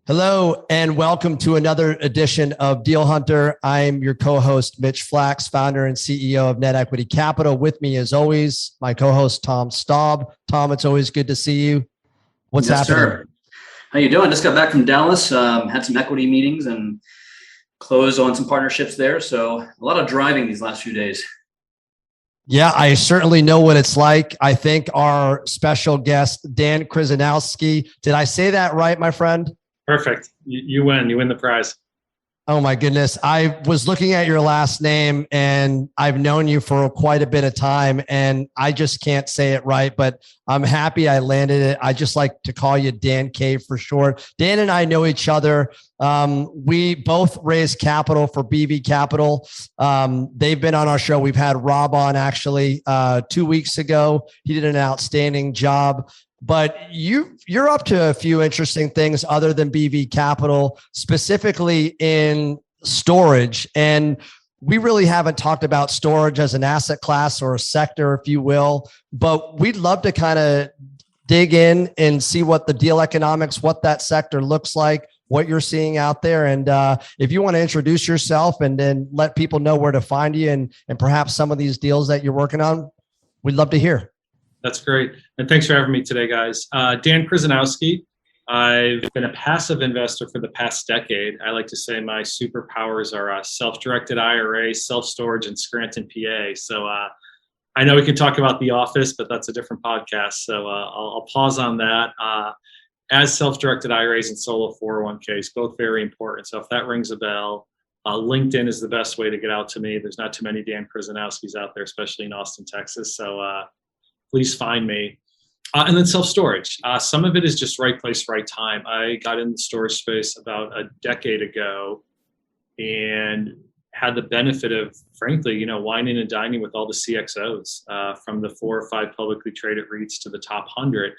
Hello and welcome to another edition of Deal Hunter. I'm your co-host, Mitch Flax, founder and CEO of Net Equity Capital. With me, as always, my co-host, Tom Staub. Tom, it's always good to see you. What's happening? Sir. How you doing? Just got back from Dallas, had some equity meetings and closed on some partnerships there. So a lot of driving these last few days. Yeah, I certainly know what it's like. I think our special guest, Dan Kryzanowsky, did I say that right, my friend? Perfect. You win. You win the prize. Oh my goodness. I was looking at your last name and I've known you for quite a bit of time and I just can't say it right, but I'm happy I landed it. I just like to call you Dan K for short. Dan and I know each other. We both raise capital for BV Capital. They've been on our show. We've had Rob on actually 2 weeks ago. He did an outstanding job. But you're up to a few interesting things other than BV Capital, specifically in storage. And we really haven't talked about storage as an asset class or a sector, if you will. But we'd love to kind of dig in and see what the deal economics, what that sector looks like, what you're seeing out there. And if you want to introduce yourself and then let people know where to find you and perhaps some of these deals that you're working on, we'd love to hear. That's great. And thanks for having me today, guys. Dan Kryzanowsky. I've been a passive investor for the past decade. I like to say my superpowers are self-directed IRA, self-storage, and Scranton, PA. So I know we can talk about The Office, but that's a different podcast. So I'll pause on that. As self-directed IRAs and solo 401ks, both very important. So if that rings a bell, LinkedIn is the best way to get out to me. There's not too many Dan Kryzanowskys out there, especially in Austin, Texas. So please find me. And then self-storage. Some of it is just right place, right time. I got in the storage space about a decade ago and had the benefit of, frankly, wining and dining with all the CXOs from the 4 or 5 publicly traded REITs to the top 100,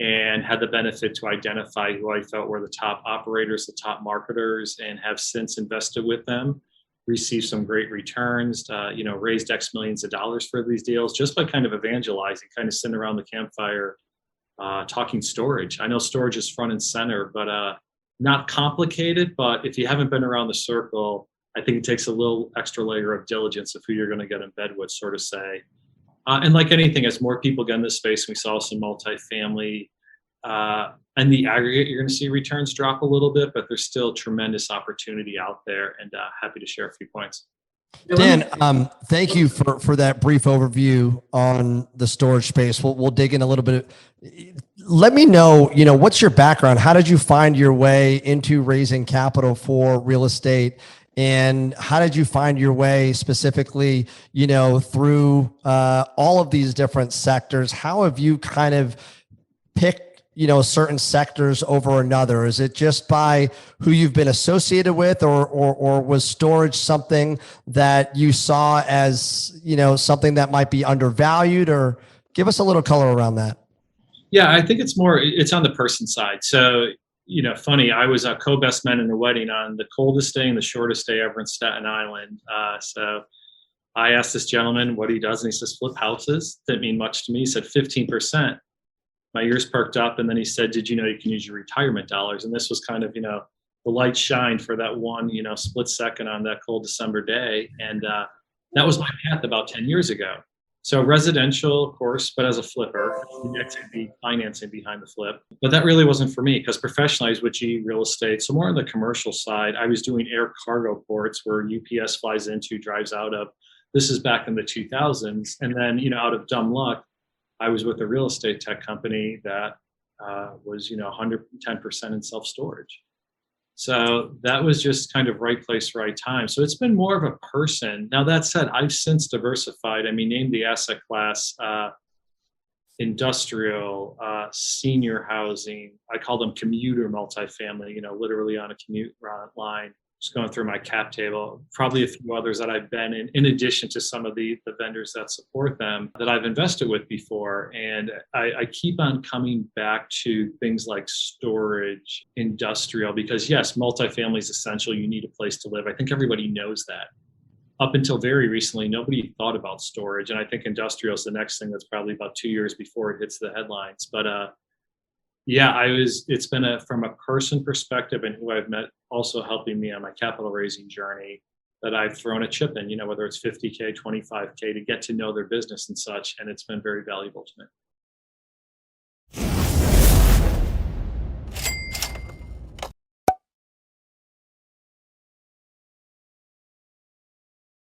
and had the benefit to identify who I felt were the top operators, the top marketers, and have since invested with them. Received some great returns, raised X millions of dollars for these deals just by kind of evangelizing, kind of sitting around the campfire, talking storage. I know storage is front and center, but not complicated. But if you haven't been around the circle, I think it takes a little extra layer of diligence of who you're going to get in bed with, sort of say. And like anything, as more people get in this space, we saw some multifamily. And the aggregate, you're going to see returns drop a little bit, but there's still tremendous opportunity out there, and happy to share a few points. Dan, thank you for that brief overview on the storage space. We'll dig in a little bit. Let me know, what's your background? How did you find your way into raising capital for real estate? And how did you find your way specifically, through all of these different sectors? How have you kind of picked certain sectors over another? Is it just by who you've been associated with, or was storage something that you saw as, something that might be undervalued? Or give us a little color around that. Yeah, I think it's on the person side. So, funny, I was a co-best man in the wedding on the coldest day and the shortest day ever in Staten Island. So I asked this gentleman what he does, and he says, flip houses. Didn't mean much to me. He said 15%. My ears perked up, and then he said, did you know you can use your retirement dollars? And this was kind of, the light shined for that one, split second on that cold December day. And that was my path about 10 years ago. So residential, of course, but as a flipper, the financing behind the flip. But that really wasn't for me, because professionally I was with GE Real Estate. So more on the commercial side, I was doing air cargo ports where UPS flies into, drives out of. This is back in the 2000s. And then, out of dumb luck, I was with a real estate tech company that was, 110% in self-storage. So that was just kind of right place, right time. So it's been more of a person. Now, that said, I've since diversified. Name the asset class, industrial, senior housing. I call them commuter multifamily, literally on a commute line. Just going through my cap table, probably a few others that I've been in addition to some of the vendors that support them that I've invested with before. And I keep on coming back to things like storage, industrial, because yes, multifamily is essential. You need a place to live. I think everybody knows that. Up until very recently, nobody thought about storage. And I think industrial is the next thing that's probably about 2 years before it hits the headlines. But Yeah, it's been from a person perspective and who I've met also helping me on my capital raising journey that I've thrown a chip in, whether it's 50K, 25K to get to know their business and such. And it's been very valuable to me.